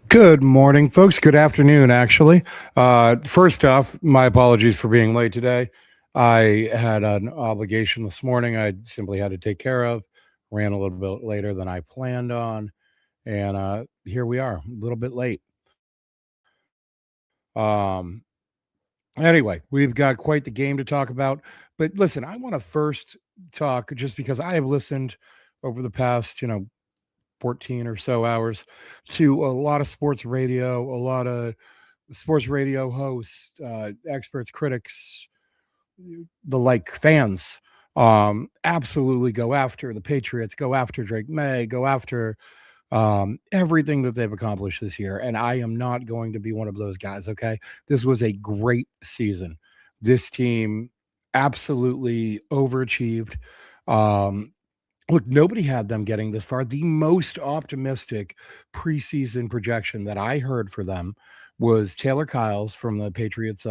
Good morning, folks. Good afternoon, actually. First off, my apologies for being late today. I had an obligation this morning I simply had to take care of. Ran a little bit later than I planned on, and here we are, a little bit late. Um, anyway, we've got quite the game to talk about. But listen, I want to first talk just because I have listened over the past, 14 or so hours to a lot of sports radio, a lot of sports radio hosts, experts, critics, the like fans absolutely go after the Patriots, go after Drake Maye, go after everything that they've accomplished this year. And I am not going to be one of those guys. Okay. This was a great season. This team absolutely overachieved. Um, Look, nobody had them getting this far. The most optimistic preseason projection that I heard for them was Taylor Kyles from the Patriots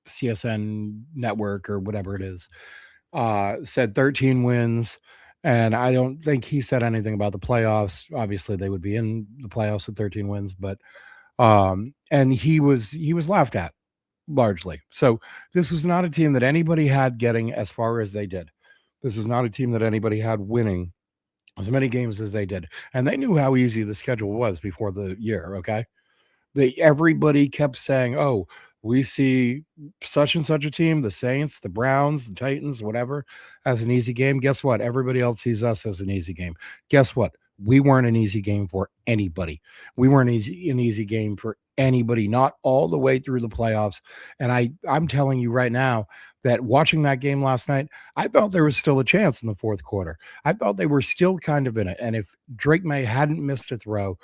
CSN network or whatever it is. Said 13 wins, and I don't think he said anything about the playoffs. Obviously, they would be in the playoffs with 13 wins, but and he was laughed at largely. So this was not a team that anybody had getting as far as they did. This is not a team that anybody had winning as many games as they did. And they knew how easy the schedule was before the year, okay? Everybody kept saying, "Oh, we see such and such a team, the Saints, the Browns, the Titans, whatever, as an easy game." Guess what? Everybody else sees us as an easy game. Guess what? We weren't an easy game for anybody. We weren't an easy game for anybody, not all the way through the playoffs. And I'm telling you right now that watching that game last night, I thought there was still a chance in the fourth quarter. I thought they were still kind of in it. And if Drake Maye hadn't missed a throw,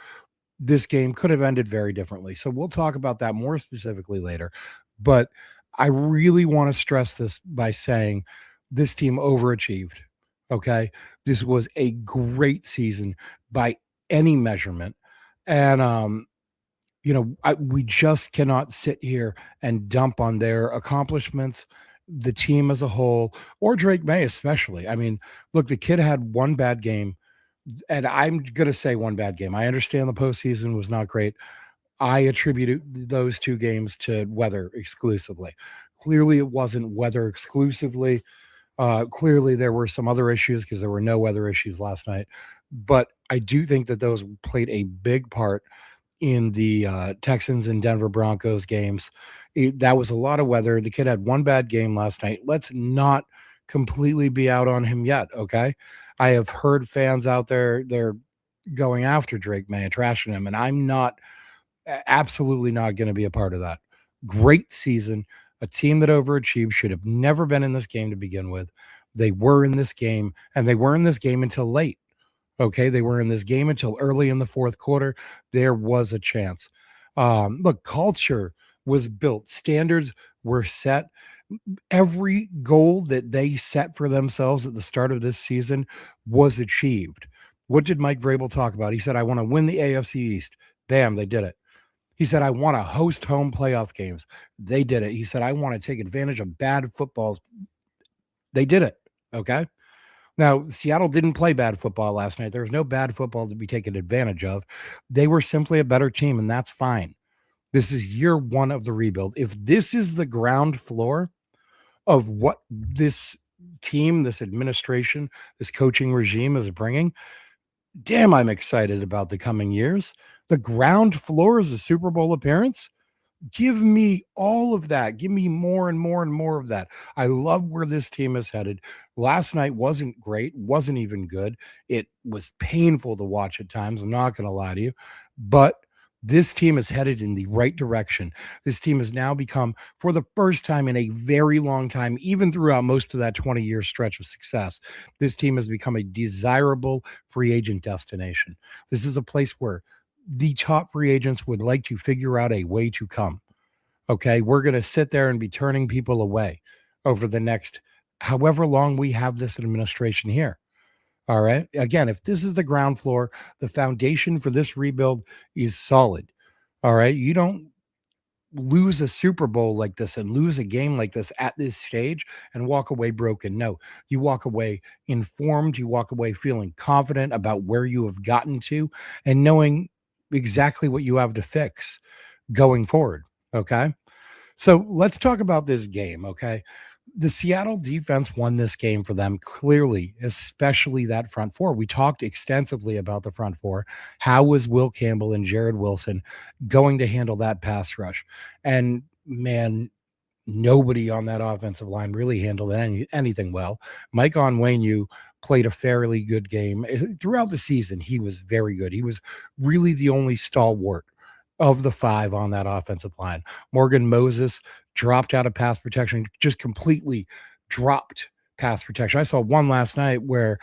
this game could have ended very differently. So we'll talk about that more specifically later. But I really want to stress this by saying this team overachieved. Okay. This was a great season by any measurement. And, we just cannot sit here and dump on their accomplishments, the team as a whole, or Drake Maye especially. I mean, look, the kid had one bad game, and I'm going to say one bad game. I understand the postseason was not great. I attribute those two games to weather exclusively. Clearly, it wasn't weather exclusively. Clearly, there were some other issues because there were no weather issues last night. But I do think that those played a big part in the Texans and Denver Broncos games. That was a lot of weather. The kid had one bad game last night. Let's not completely be out on him yet, okay? I have heard fans out there, they're going after Drake Maye, trashing him, and I'm not absolutely not going to be a part of that. Great season. A team that overachieved should have never been in this game to begin with. They were in this game, and they were in this game until late. Okay, they were in this game until early in the fourth quarter. There was a chance. Look, culture was built, standards were set. Every goal that they set for themselves at the start of this season was achieved. What did Mike Vrabel talk about? He said, "I want to win the AFC East." Bam, they did it. He said, "I want to host home playoff games." They did it. He said, "I want to take advantage of bad footballs." They did it. Okay. Now, Seattle didn't play bad football last night. There was no bad football to be taken advantage of. They were simply a better team, and that's fine. This is year one of the rebuild. If this is the ground floor of what this team, this administration, this coaching regime is bringing, damn, I'm excited about the coming years. The ground floor is a Super Bowl appearance. Give me all of that. Give me more and more and more of that. I love where this team is headed. Last night wasn't great, wasn't even good. It was painful to watch at times. I'm not going to lie to you, but this team is headed in the right direction. This team has now become, for the first time in a very long time, even throughout most of that 20-year stretch of success, this team has become a desirable free agent destination. This is a place where the top free agents would like to figure out a way to come. Okay. We're going to sit there and be turning people away over the next however long we have this administration here. All right. Again, if this is the ground floor, the foundation for this rebuild is solid. All right. You don't lose a Super Bowl like this and lose a game like this at this stage and walk away broken. No, you walk away informed. You walk away feeling confident about where you have gotten to and knowing exactly what you have to fix going forward. Okay. So let's talk about this game. Okay. The Seattle defense won this game for them clearly, especially that front four. We talked extensively about the front four. How was Will Campbell and Jared Wilson going to handle that pass rush? And man, nobody on that offensive line really handled anything well. Mike Onwenu played a fairly good game. Throughout the season. He was very good. He was really the only stalwart of the five on that offensive line. Morgan Moses dropped out of pass protection, just completely dropped pass protection. I saw one last night where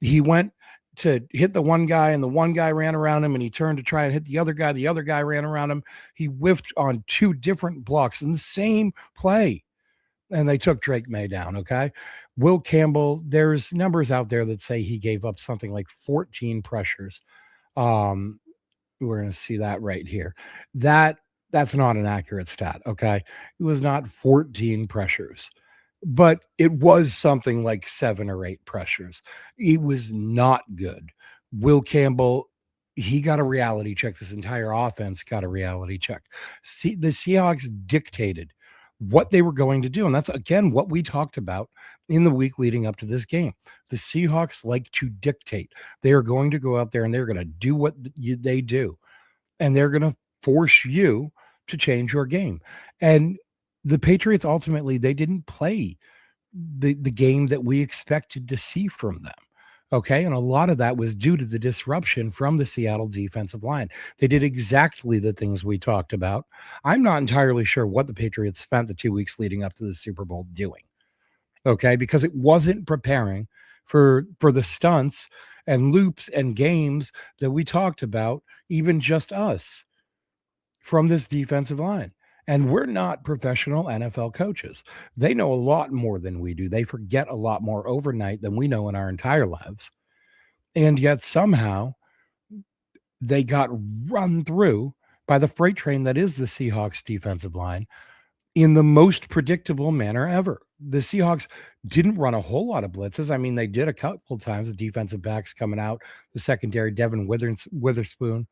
he went to hit the one guy and the one guy ran around him, and he turned to try and hit the other guy. The other guy ran around him. He whiffed on two different blocks in the same play, and they took Drake Maye down. Okay. Will Campbell, there's numbers out there that say he gave up something like 14 pressures. Um, we're going to see that right here. That's not an accurate stat. Okay. It was not 14 pressures, but it was something like 7 or 8 pressures. It was not good. Will Campbell, he got a reality check. This entire offense got a reality check. See, the Seahawks dictated what they were going to do. And that's, again, what we talked about in the week leading up to this game. The Seahawks like to dictate. They are going to go out there and they're going to do what they do. And they're going to force you to change your game. And the Patriots, ultimately, they didn't play the game that we expected to see from them. Okay. And a lot of that was due to the disruption from the Seattle defensive line. They did exactly the things we talked about. I'm not entirely sure what the Patriots spent the 2 weeks leading up to the Super Bowl doing. Okay. Because it wasn't preparing for the stunts and loops and games that we talked about, even just us, from this defensive line. And we're not professional NFL coaches. They know a lot more than we do. They forget a lot more overnight than we know in our entire lives. And yet somehow they got run through by the freight train that is the Seahawks defensive line in the most predictable manner ever. The Seahawks didn't run a whole lot of blitzes. I mean, they did a couple times, the defensive backs coming out, the secondary, Devin Witherspoon,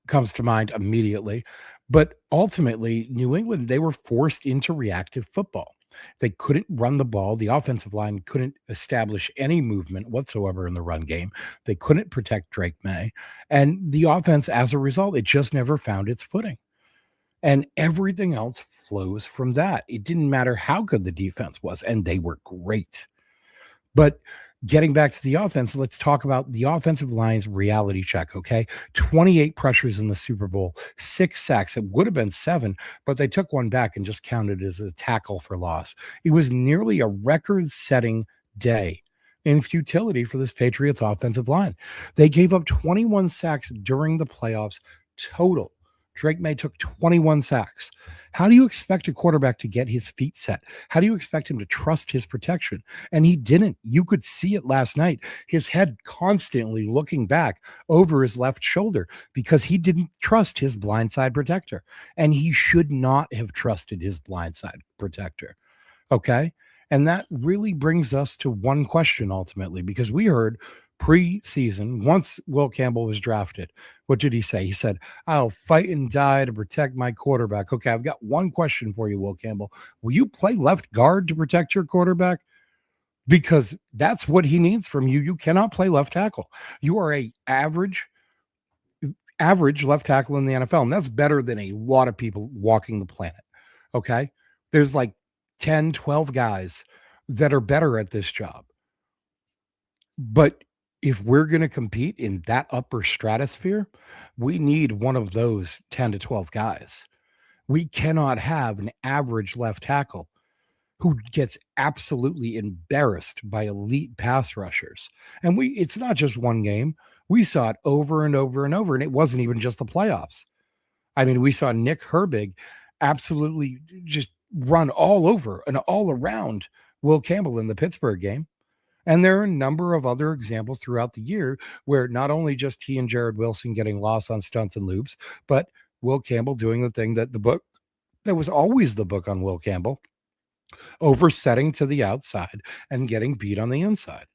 comes to mind immediately. But ultimately, New England, they were forced into reactive football. They couldn't run the ball. The offensive line couldn't establish any movement whatsoever in the run game. They couldn't protect Drake Maye. And the offense, as a result, it just never found its footing. And everything else flows from that. It didn't matter how good the defense was, and they were great. But getting back to the offense, let's talk about the offensive line's reality check, okay? 28 pressures in the Super Bowl, 6 sacks. It would have been 7, but they took one back and just counted as a tackle for loss. It was nearly a record-setting day in futility for this Patriots offensive line. They gave up 21 sacks during the playoffs total. Drake Maye took 21 sacks. How do you expect a quarterback to get his feet set? How do you expect him to trust his protection? And he didn't. You could see it last night. His head constantly looking back over his left shoulder because he didn't trust his blindside protector. And he should not have trusted his blindside protector. Okay? And that really brings us to one question ultimately, because we heard preseason, once Will Campbell was drafted, what did he say? He said, I'll fight and die to protect my quarterback. Okay, I've got one question for you, Will Campbell. Will you play left guard to protect your quarterback? Because that's what he needs from you. You cannot play left tackle. You are a average left tackle in the NFL, and that's better than a lot of people walking the planet. Okay? There's like 10, 12 guys that are better at this job. But if we're going to compete in that upper stratosphere, we need one of those 10 to 12 guys. We cannot have an average left tackle who gets absolutely embarrassed by elite pass rushers. And it's not just one game. We saw it over and over and over, and it wasn't even just the playoffs. I mean, we saw Nick Herbig absolutely just run all over and all around Will Campbell in the Pittsburgh game. And there are a number of other examples throughout the year where not only just he and Jared Wilson getting lost on stunts and loops, but Will Campbell doing the thing that was always the book on Will Campbell, oversetting to the outside and getting beat on the inside.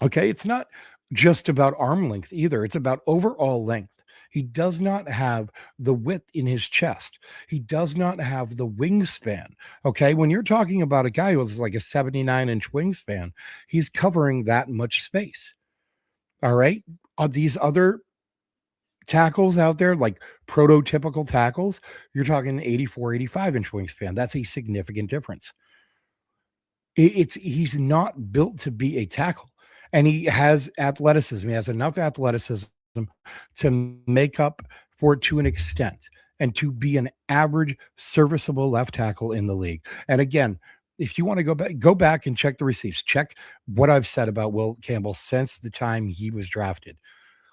Okay, it's not just about arm length either. It's about overall length. He does not have the width in his chest. He does not have the wingspan. Okay. When you're talking about a guy who has like a 79-inch wingspan, he's covering that much space. All right. Are these other tackles out there, like prototypical tackles, you're talking 84, 85-inch wingspan. That's a significant difference. It's he's not built to be a tackle, and he has athleticism. He has enough athleticism to make up for it to an extent and to be an average serviceable left tackle in the league. And again, if you want to go back and check the receipts, check what I've said about Will Campbell since the time he was drafted.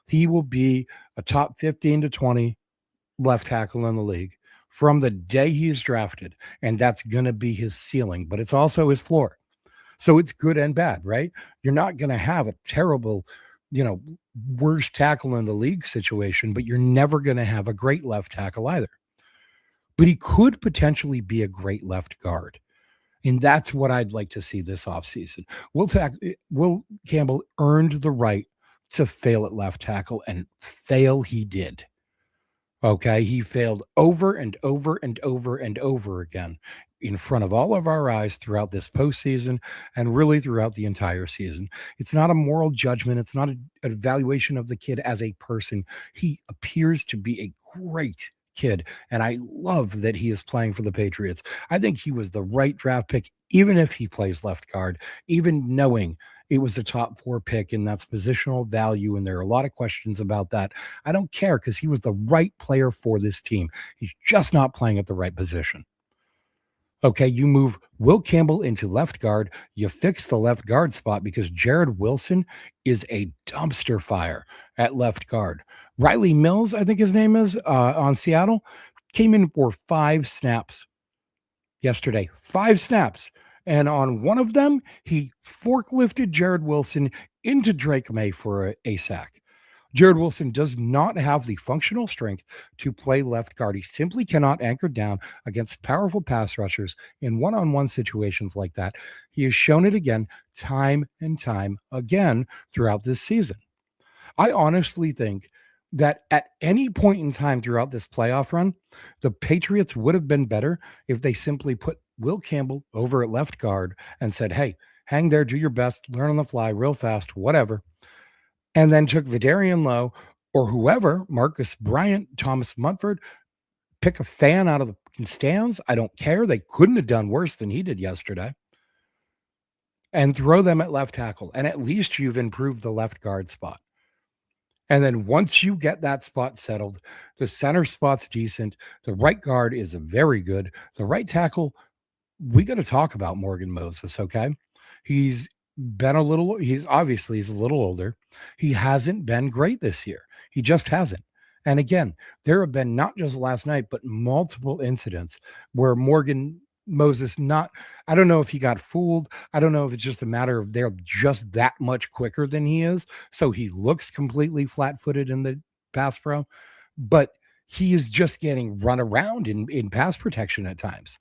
He will be a top 15 to 20 left tackle in the league from the day he's drafted. And that's going to be his ceiling, but it's also his floor. So it's good and bad, right? You're not going to have a terrible, worst tackle in the league situation, but you're never going to have a great left tackle either. But he could potentially be a great left guard. And that's what I'd like to see this offseason. Will Campbell earned the right to fail at left tackle, and fail he did. Okay, he failed over and over and over and over again in front of all of our eyes throughout this postseason and really throughout the entire season. It's not a moral judgment. It's not an evaluation of the kid as a person. He appears to be a great kid, and I love that he is playing for the Patriots. I think he was the right draft pick, even if he plays left guard, even knowing it was a top 4 pick, and that's positional value. And there are a lot of questions about that. I don't care because he was the right player for this team. He's just not playing at the right position. Okay, you move Will Campbell into left guard. You fix the left guard spot because Jared Wilson is a dumpster fire at left guard. Riley Mills, I think his name is, on Seattle, came in for 5 snaps yesterday. 5 snaps. And on one of them, he forklifted Jared Wilson into Drake Maye for a sack. Jared Wilson does not have the functional strength to play left guard. He simply cannot anchor down against powerful pass rushers in one-on-one situations like that. He has shown it again, time and time again throughout this season. I honestly think that at any point in time throughout this playoff run, the Patriots would have been better if they simply put Will Campbell over at left guard and said, hey, hang there, do your best, learn on the fly, real fast, whatever. And then took Vidarian Lowe or whoever, Marcus Bryant, Thomas Munford, pick a fan out of the stands. I don't care. They couldn't have done worse than he did yesterday. And throw them at left tackle. And at least you've improved the left guard spot. And then once you get that spot settled, the center spot's decent. The right guard is very good. The right tackle, we got to talk about Morgan Moses, okay? He's obviously he's a little older. He hasn't been great this year. He just hasn't. And again, there have been not just last night, but multiple incidents where Morgan Moses I don't know if he got fooled. I don't know if it's just a matter of they're just that much quicker than he is. So he looks completely flat-footed in the pass pro, but he is just getting run around in pass protection at times.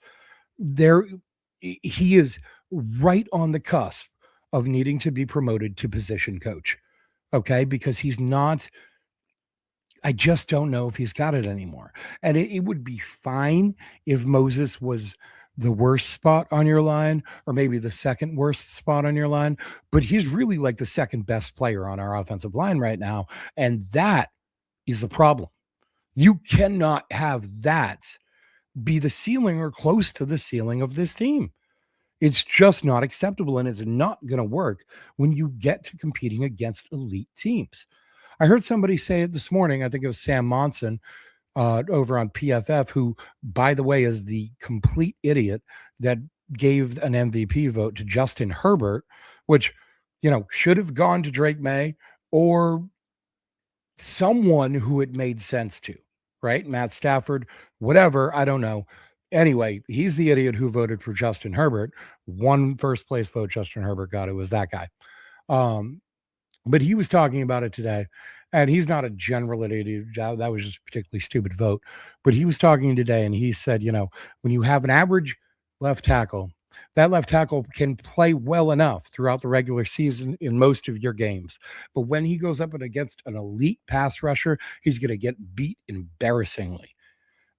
He is right on the cusp of needing to be promoted to position coach. Okay. Because I just don't know if he's got it anymore. And it would be fine if Moses was the worst spot on your line, or maybe the second worst spot on your line, but he's really like the second best player on our offensive line right now. And that is a problem. You cannot have that be the ceiling or close to the ceiling of this team. It's just not acceptable, and it's not going to work when you get to competing against elite teams. I heard somebody say it this morning. I think it was Sam Monson over on PFF, who, by the way, is the complete idiot that gave an MVP vote to Justin Herbert, which, should have gone to Drake Maye or someone who it made sense to, right? Matt Stafford, whatever, I don't know. Anyway, he's the idiot who voted for Justin Herbert. One first place vote Justin Herbert got, it was that guy. But he was talking about it today, and he's not a general idiot. That was just a particularly stupid vote. But he was talking today, and he said, when you have an average left tackle That left tackle can play well enough throughout the regular season in most of your games. But when he goes up and against an elite pass rusher, he's going to get beat embarrassingly.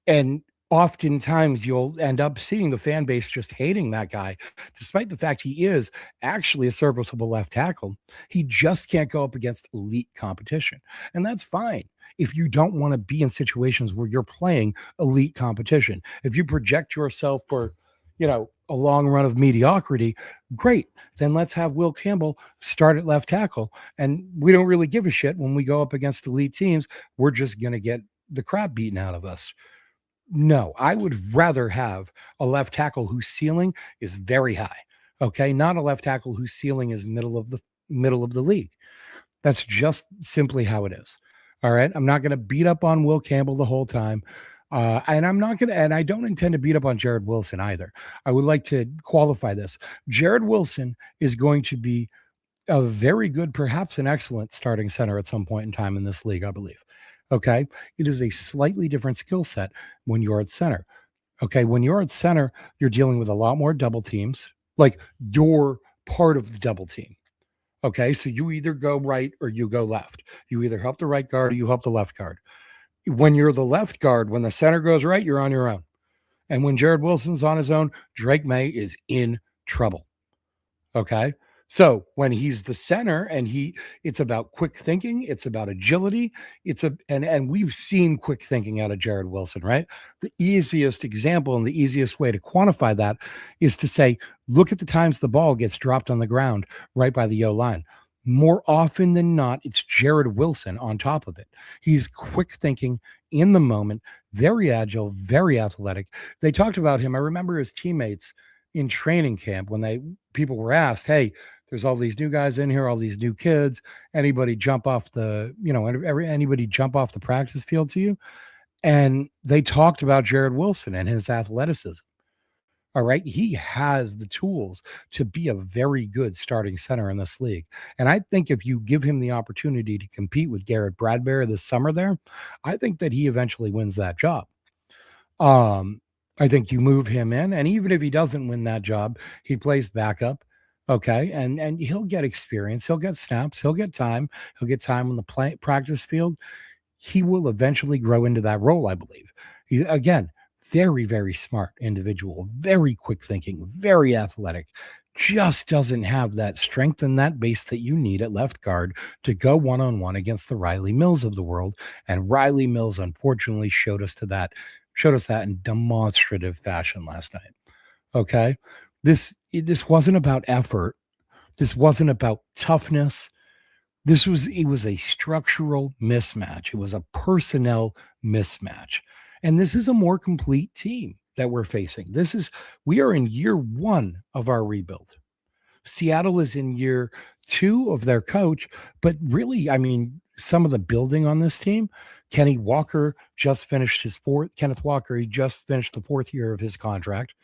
And oftentimes you'll end up seeing the fan base just hating that guy, despite the fact he is actually a serviceable left tackle. He just can't go up against elite competition. And that's fine if you don't want to be in situations where you're playing elite competition. If you project yourself for, a long run of mediocrity, great. Then let's have Will Campbell start at left tackle. And we don't really give a shit when we go up against elite teams. We're just going to get the crap beaten out of us. No, I would rather have a left tackle whose ceiling is very high. Okay, not a left tackle whose ceiling is middle of the league. That's just simply how it is. All right, I'm not going to beat up on Will Campbell the whole time. And I'm not going to, and I don't intend to beat up on Jared Wilson either. I would like to qualify this. Jared Wilson is going to be a very good, perhaps an excellent starting center at some point in time in this league, I believe. Okay. It is a slightly different skill set when you're at center. Okay. When you're at center, you're dealing with a lot more double teams. Like you're part of the double team. Okay. So you either go right or you go left. You either help the right guard or you help the left guard. When you're the left guard, when the center goes right, you're on your own. And when Jared Wilson's on his own, Drake Maye is in trouble. Okay. So when he's the center and it's about quick thinking, it's about agility. And we've seen quick thinking out of Jared Wilson, right? The easiest example and the easiest way to quantify that is to say, look at the times the ball gets dropped on the ground right by the O line. More often than not, it's Jared Wilson on top of it. He's quick thinking in the moment, very agile, very athletic. They talked about him. I remember his teammates in training camp when people were asked, hey, there's all these new guys in here, all these new kids. Anybody jump off anybody jump off the practice field to you? And they talked about Jared Wilson and his athleticism. All right. He has the tools to be a very good starting center in this league. And I think if you give him the opportunity to compete with Garrett Bradbury this summer there, I think that he eventually wins that job. I think you move him in, and even if he doesn't win that job, he plays backup. Okay. And he'll get experience. He'll get snaps. He'll get time. He'll get time on the practice field. He will eventually grow into that role, I believe. Again, very, very smart individual, very quick thinking, very athletic, just doesn't have that strength and that base that you need at left guard to go one-on-one against the Riley Mills of the world. And Riley Mills, unfortunately, showed us that in demonstrative fashion last night. Okay. This wasn't about effort. This wasn't about toughness. It was a structural mismatch. It was a personnel mismatch. And this is a more complete team that we're facing. We are in year 1 of our rebuild. Seattle is in year 2 of their coach, but really, I mean, some of the building on this team, Kenneth Walker just finished the 4th year of his contract.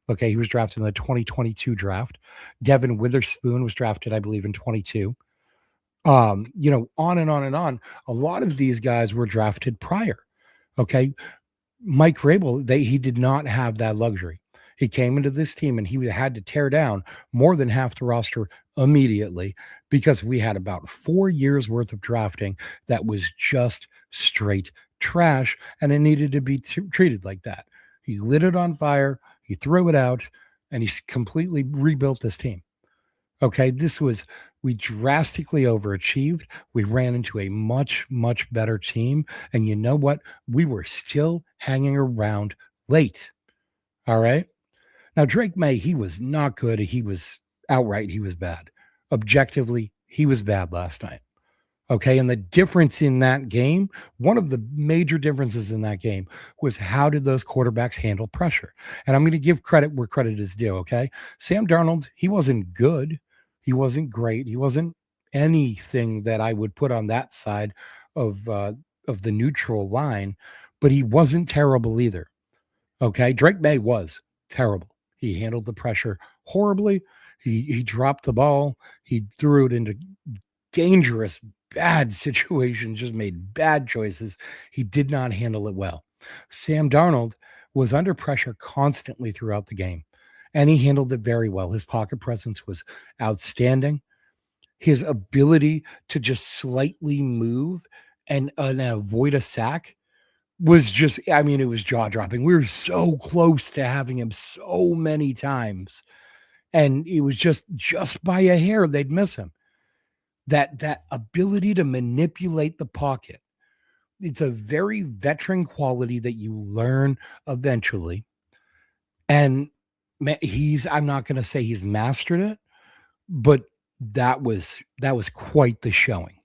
Okay. He was drafted in the 2022 draft. Devin Witherspoon was drafted, I believe, in 22. On and on and on. A lot of these guys were drafted prior. Okay. Mike Vrabel, he did not have that luxury. He came into this team and he had to tear down more than half the roster immediately because we had about 4 years worth of drafting that was just straight trash, and it needed to be treated like that. He lit it on fire, he threw it out, and he's completely rebuilt this team. Okay, we drastically overachieved. We ran into a much, much better team. And you know what? We were still hanging around late. All right. Now, Drake Maye, he was not good. He was bad. Objectively, he was bad last night. Okay. And the difference in that game, one of the major differences in that game was how did those quarterbacks handle pressure? And I'm going to give credit where credit is due. Okay. Sam Darnold, he wasn't good. He wasn't great. He wasn't anything that I would put on that side of the neutral line, but he wasn't terrible either. Okay. Drake Maye was terrible. He handled the pressure horribly. He dropped the ball. He threw it into dangerous, bad situations, just made bad choices. He did not handle it well. Sam Darnold was under pressure constantly throughout the game. and he handled it very well. His pocket presence was outstanding. His ability to just slightly move and avoid a sack was just, I mean, it was jaw dropping. We were so close to having him so many times, and it was just by a hair they'd miss him. That ability to manipulate the pocket, it's a very veteran quality that you learn eventually. And I'm not going to say he's mastered it, but that was quite the showing.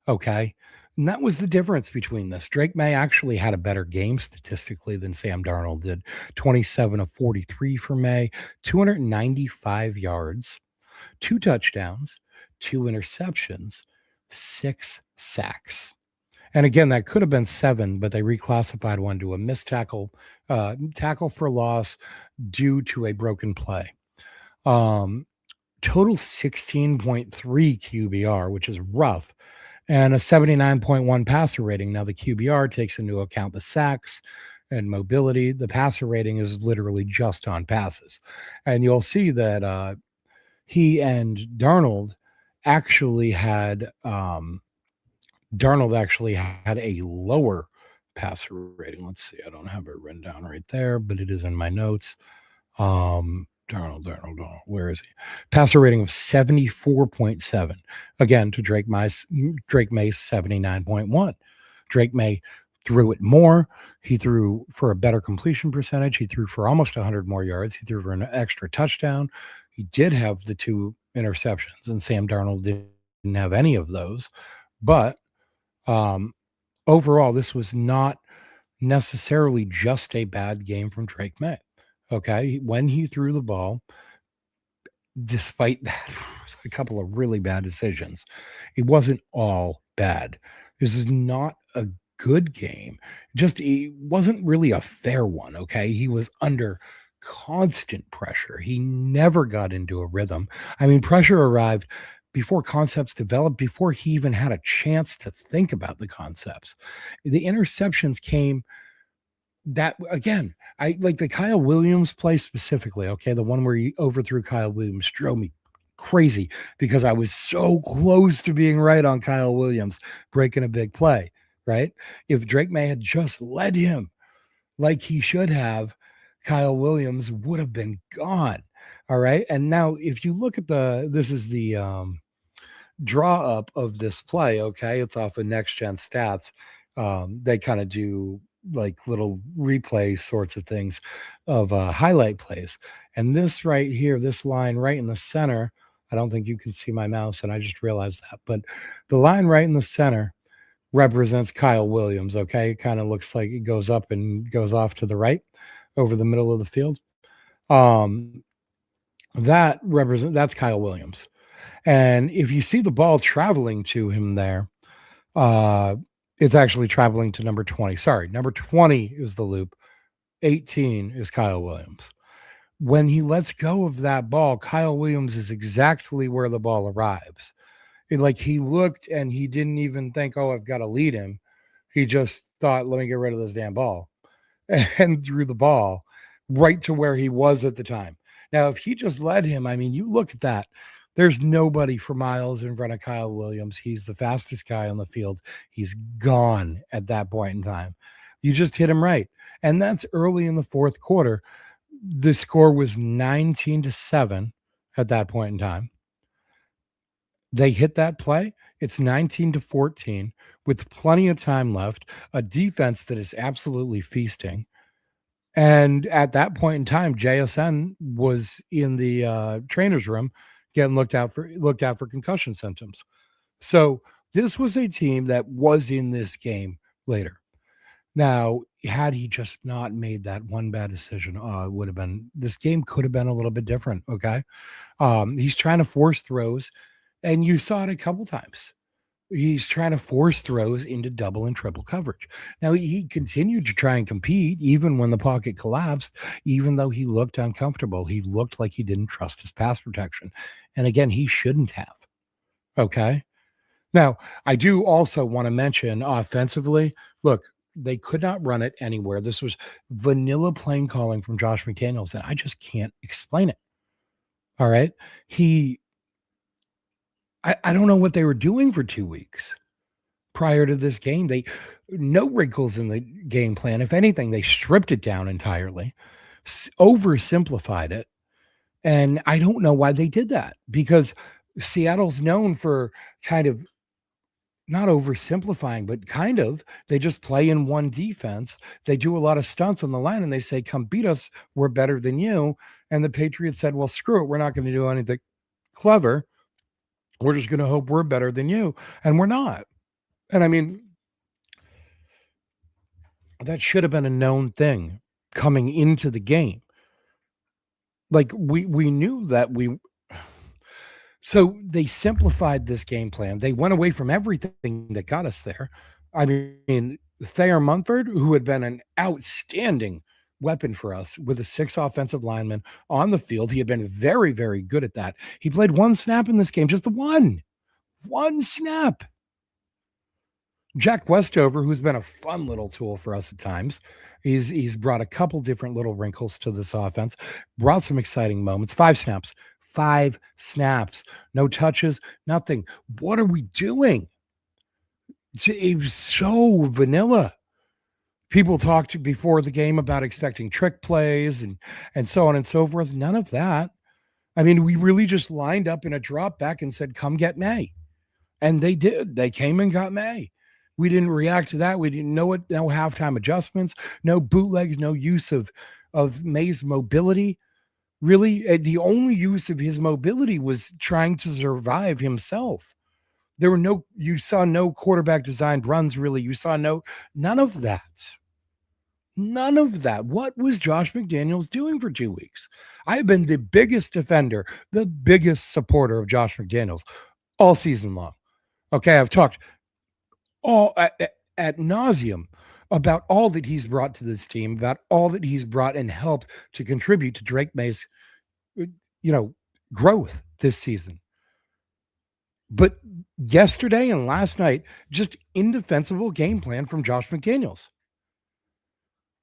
Okay. And that was the difference between this. Drake Maye actually had a better game statistically than Sam Darnold did. 27 of 43 for Maye, 295 yards, 2 touchdowns, 2 interceptions, 6 sacks. And again, that could have been 7, but they reclassified one to a missed tackle for loss due to a broken play. Total 16.3 QBR, which is rough, and a 79.1 passer rating. Now, the QBR takes into account the sacks and mobility. The passer rating is literally just on passes. And you'll see that he and Darnold actually had a lower passer rating. Let's see. I don't have it written down right there, but it is in my notes. Darnold, where is he? Passer rating of 74.7. Again, to Drake Maye's 79.1. Drake Maye threw it more. He threw for a better completion percentage. He threw for almost 100 more yards. He threw for an extra touchdown. He did have the 2 interceptions, and Sam Darnold didn't have any of those. But overall, this was not necessarily just a bad game from Drake Maye. Okay. When he threw the ball, despite that, it was a couple of really bad decisions. It wasn't all bad. This is not a good game. It wasn't really a fair one. Okay. He was under constant pressure. He never got into a rhythm. I mean, pressure arrived before concepts developed, before he even had a chance to think about the concepts. The interceptions came that again, I like the Kyle Williams play specifically. Okay. The one where he overthrew Kyle Williams drove me crazy because I was so close to being right on Kyle Williams breaking a big play, right? If Drake Maye had just led him like he should have, Kyle Williams would have been gone. All right. And now if you look at this is the draw up of this play. Okay. It's off of Next Gen Stats. They kind of do like little replay sorts of things of highlight plays. And this right here, this line right in the center, I don't think you can see my mouse, and I just realized that, but the line right in the center represents Kyle Williams. Okay. It kind of looks like it goes up and goes off to the right over the middle of the field. That's Kyle Williams. And if you see the ball traveling to him there, it's actually traveling to number 20. Sorry, number 20 is the loop. 18 is Kyle Williams. When he lets go of that ball, Kyle Williams is exactly where the ball arrives. Like he looked and he didn't even think, oh, I've got to lead him. He just thought, let me get rid of this damn ball and threw the ball right to where he was at the time. Now, if he just led him, I mean, you look at that. There's nobody for miles in front of Kyle Williams. He's the fastest guy on the field. He's gone at that point in time. You just hit him right. And that's early in the fourth quarter. The score was 19-7 at that point in time. They hit that play. It's 19-14 with plenty of time left, a defense that is absolutely feasting. And at that point in time, JSN was in the trainer's room getting looked out for concussion symptoms. So this was a team that was in this game later. Now, had he just not made that one bad decision, it would have been, this game could have been a little bit different. Okay. He's trying to force throws, and you saw it a couple times. He's trying to force throws into double and triple coverage. Now, he continued to try and compete even when the pocket collapsed, even though he looked uncomfortable. He looked like he didn't trust his pass protection. And again, he shouldn't have. Okay. Now, I do also want to mention offensively, look, They could not run it anywhere. This was vanilla play calling from Josh McDaniels, and I just can't explain it. All right. I don't know what they were doing for 2 weeks prior to this game. They no wrinkles in the game plan. If anything, they stripped it down entirely, oversimplified it. And I don't know why they did that, because Seattle's known for kind of not oversimplifying, but kind of, they just play in one defense. They do a lot of stunts on the line and they say, come beat us. We're better than you. And the Patriots said, well, screw it. We're not going to do anything clever. We're just going to hope we're better than you. And we're not. And I mean, that should have been a known thing coming into the game. Like we knew that so they simplified this game plan. They went away from everything that got us there. I mean, Thayer Munford, who had been an outstanding weapon for us with a 6 offensive linemen on the field. He had been very, very good at that. He played 1 snap in this game, just the one snap. Jack Westover, who's been a fun little tool for us at times, he's brought a couple different little wrinkles to this offense, brought some exciting moments. 5 snaps. 5 snaps, no touches, nothing. What are we doing? It was so vanilla. People talked before the game about expecting trick plays and so on and so forth. None of that. I mean, we really just lined up in a drop back and said, come get Maye. And they did. They came and got Maye. We didn't react to that. We didn't know it. No halftime adjustments, no bootlegs, no use of Maye's mobility. Really, the only use of his mobility was trying to survive himself. You saw no quarterback designed runs, really. You saw none of that. None of that. What was Josh McDaniels doing for 2 weeks? I've been the biggest defender, the biggest supporter of Josh McDaniels all season long. Okay, I've talked all at nauseum about all that he's brought to this team, about all that he's brought and helped to contribute to Drake Maye's, growth this season. But yesterday and last night, just indefensible game plan from Josh McDaniels.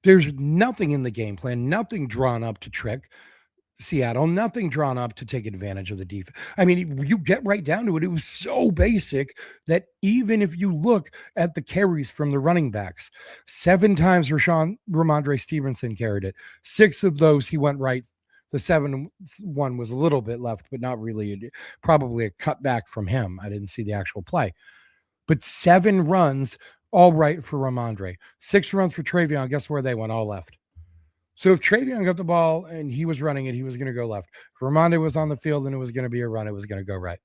There's nothing in the game plan, nothing drawn up to trick Seattle, nothing drawn up to take advantage of the defense. I mean, you get right down to it. It was so basic that even if you look at the carries from the running backs, 7 times Ramondre Stevenson carried it. 6 of those he went right. The 7th one was a little bit left, but not really. Probably a cutback from him. I didn't see the actual play. But 7 runs, all right for Ramondre. 6 runs for Travion. Guess where they went? All left. So if Travion got the ball and he was running it, he was going to go left. If Ramondre was on the field and it was going to be a run, it was going to go right.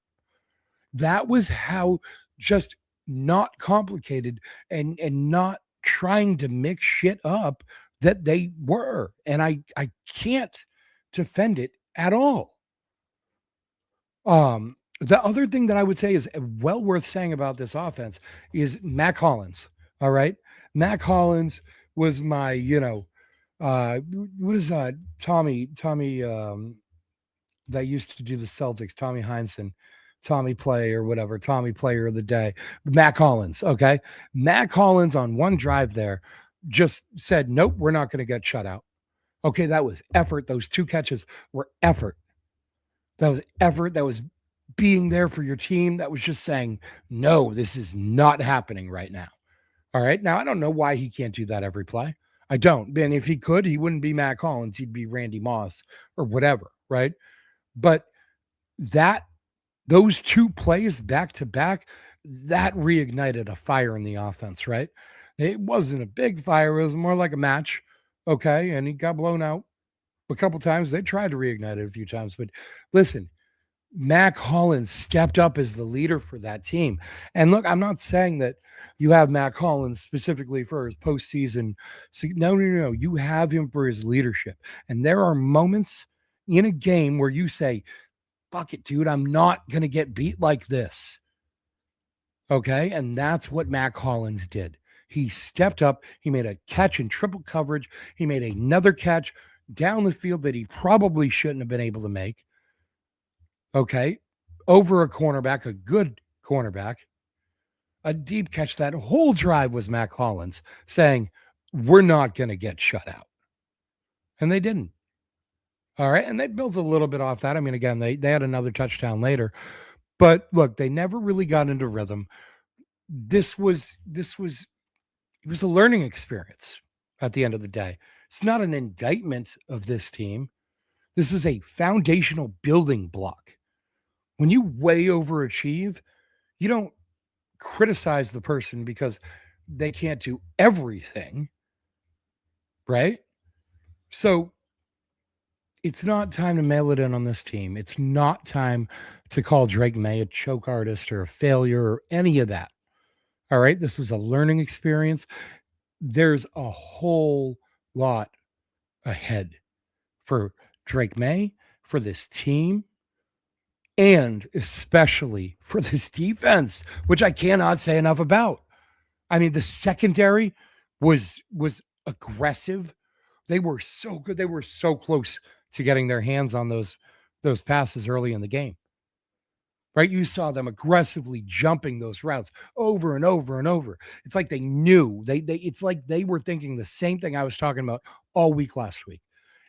That was how just not complicated and not trying to mix shit up that they were. And I can't defend it at all. The other thing that I would say is well worth saying about this offense is Mack Hollins. All right. Mack Hollins was my, what is Tommy that used to do the Celtics, Tommy Heinsohn, Tommy Play or whatever, Tommy Player of the Day, Mack Hollins. Okay. Mack Hollins on one drive there just said, nope, we're not going to get shut out. Okay. That was effort. Those 2 catches were effort. That was effort. That was being there for your team. That was just saying, no, this is not happening right now. All right. Now, I don't know why he can't do that every play. I don't. And if he could, he wouldn't be Mack Hollins. He'd be Randy Moss or whatever, right? But those 2 plays back to back, that reignited a fire in the offense, right? It wasn't a big fire. It was more like a match, okay? And he got blown out a couple times. They tried to reignite it a few times. But listen, Mack Hollins stepped up as the leader for that team. And look, I'm not saying that you have Mack Hollins specifically for his postseason. No. You have him for his leadership. And there are moments in a game where you say, fuck it, dude, I'm not going to get beat like this. Okay? And that's what Mack Hollins did. He stepped up. He made a catch in triple coverage. He made another catch down the field that he probably shouldn't have been able to make. Okay? Over a cornerback, a good cornerback. a deep catch. That whole drive was Mack Hollins saying, we're not going to get shut out. And they didn't. All right. And they built a little bit off that. I mean, again, they had another touchdown later. But look, they never really got into rhythm. It was a learning experience at the end of the day. It's not an indictment of this team. This is a foundational building block. When you way overachieve, you don't criticize the person because they can't do everything, right? So it's not time to mail it in on this team. It's not time to call Drake Maye a choke artist or a failure or any of that. All right. This is a learning experience. There's a whole lot ahead for Drake Maye, for this team, and especially for this defense, which I cannot say enough about. I mean, the secondary was aggressive. They were so good. They were so close to getting their hands on those passes early in the game. Right? You saw them aggressively jumping those routes over and over and over. It's like they knew. It's like they were thinking the same thing I was talking about all week last week.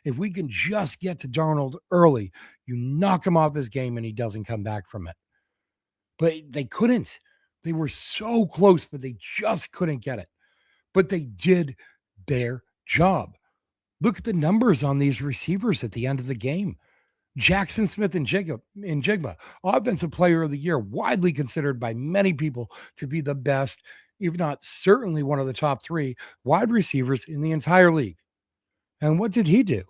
If we can just get to Darnold early, you knock him off his game and he doesn't come back from it. But they couldn't. They were so close, but they just couldn't get it. But they did their job. Look at the numbers on these receivers at the end of the game. Jackson Smith and Jigba, Offensive Player of the Year, widely considered by many people to be the best, if not certainly one of the top 3 wide receivers in the entire league. And what did he do?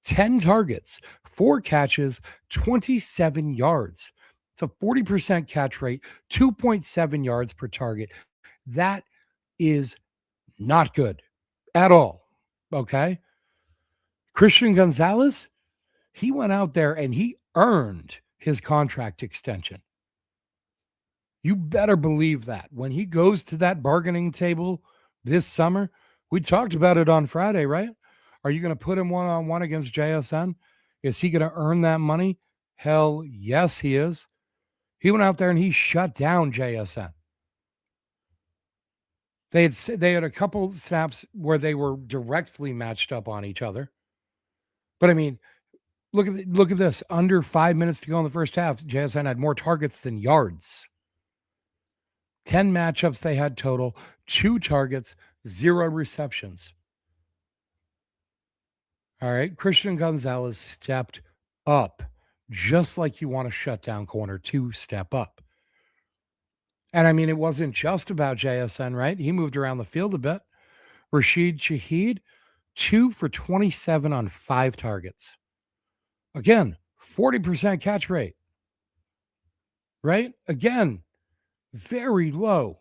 10 targets, 4 catches, 27 yards. It's a 40% catch rate, 2.7 yards per target. That is not good at all. Okay. Christian Gonzalez, he went out there and he earned his contract extension. You better believe that. When he goes to that bargaining table this summer, we talked about it on Friday, right? Are you going to put him one-on-one against JSN? Is he going to earn that money? Hell yes, he is. He went out there and he shut down JSN. They had a couple snaps where they were directly matched up on each other. But I mean, look at this. Under 5 minutes to go in the first half, JSN had more targets than yards. 10 matchups they had total, 2 targets, 0 receptions. All right. Christian Gonzalez stepped up, just like you want a shutdown corner to step up. And I mean, it wasn't just about JSN, right? He moved around the field a bit. Rashid Shaheed, 2 for 27 on 5 targets. Again, 40% catch rate. Right? Again, very low.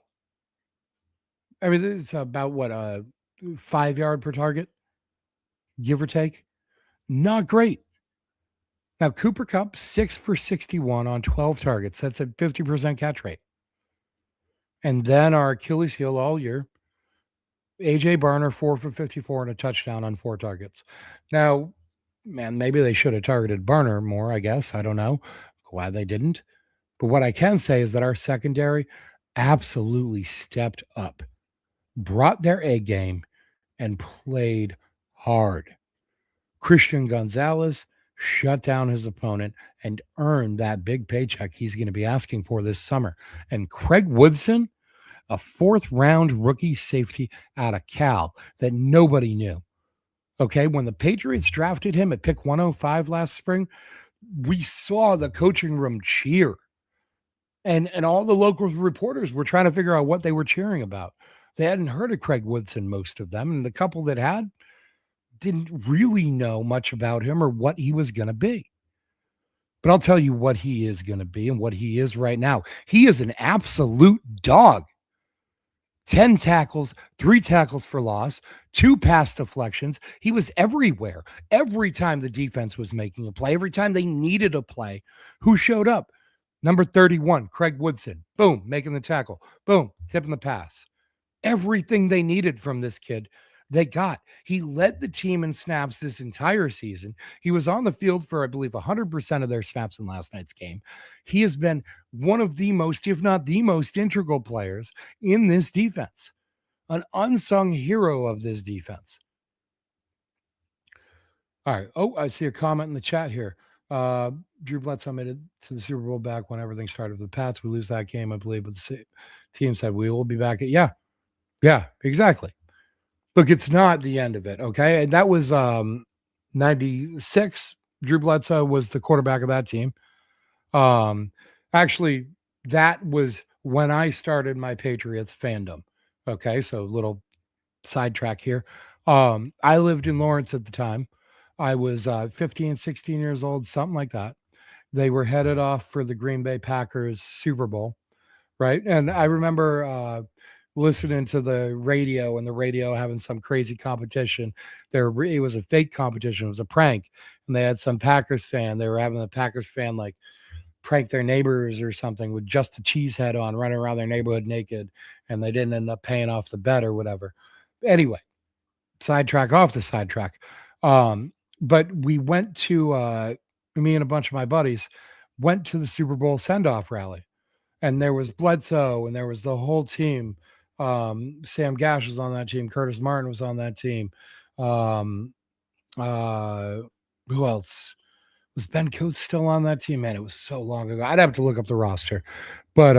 I mean, it's about what, 5 yard per target, give or take. Not great. Now, Cooper Kupp, 6 for 61 on 12 targets. That's a 50% catch rate. And then our Achilles heel all year, A.J. Barner, 4 for 54 and a touchdown on 4 targets. Now, man, maybe they should have targeted Barner more, I guess. I don't know. Glad they didn't. But what I can say is that our secondary absolutely stepped up, brought their A game, and played hard. Christian Gonzalez shut down his opponent and earned that big paycheck he's going to be asking for this summer. And Craig Woodson, a 4th-round rookie safety out of Cal that nobody knew. Okay, when the Patriots drafted him at pick 105 last spring, we saw the coaching room cheer. And all the local reporters were trying to figure out what they were cheering about. They hadn't heard of Craig Woodson, most of them, and the couple that had didn't really know much about him or what he was going to be. But I'll tell you what he is going to be and what he is right now. He is an absolute dog. 10 tackles, 3 tackles for loss, 2 pass deflections. He was everywhere. Every time the defense was making a play, every time they needed a play, who showed up? Number 31, Craig Woodson. Boom, making the tackle. Boom, tipping the pass. Everything they needed from this kid, they got. He led the team in snaps this entire season. He was on the field for, I believe, 100% of their snaps in last night's game. He has been one of the most, if not the most integral players in this defense, an unsung hero of this defense. All right. Oh, I see a comment in the chat here. Drew Bledsoe made it to the Super Bowl back when everything started with the Pats. We lose that game, I believe, but the team said we will be back. Yeah, exactly. Look, it's not the end of it, okay? And that was 96. Drew Bledsoe was the quarterback of that team. Actually, that was when I started my Patriots fandom. Okay, so little sidetrack here. I lived in Lawrence at the time. I was 15, 16 years old, something like that. They were headed off for the Green Bay Packers Super Bowl, right? And I remember listening to the radio and the radio having some crazy competition. It was a fake competition. It was a prank. And they had some Packers fan. They were having the Packers fan like prank their neighbors or something with just a cheese head on, running around their neighborhood naked. And they didn't end up paying off the bet or whatever. Anyway, sidetrack off the sidetrack. But we went to me and a bunch of my buddies went to the Super Bowl send-off rally. And there was Bledsoe and there was the whole team. Sam Gash was on that team. Curtis Martin was on that team. Who else? Was Ben Coates still on that team? Man, it was so long ago. I'd have to look up the roster. But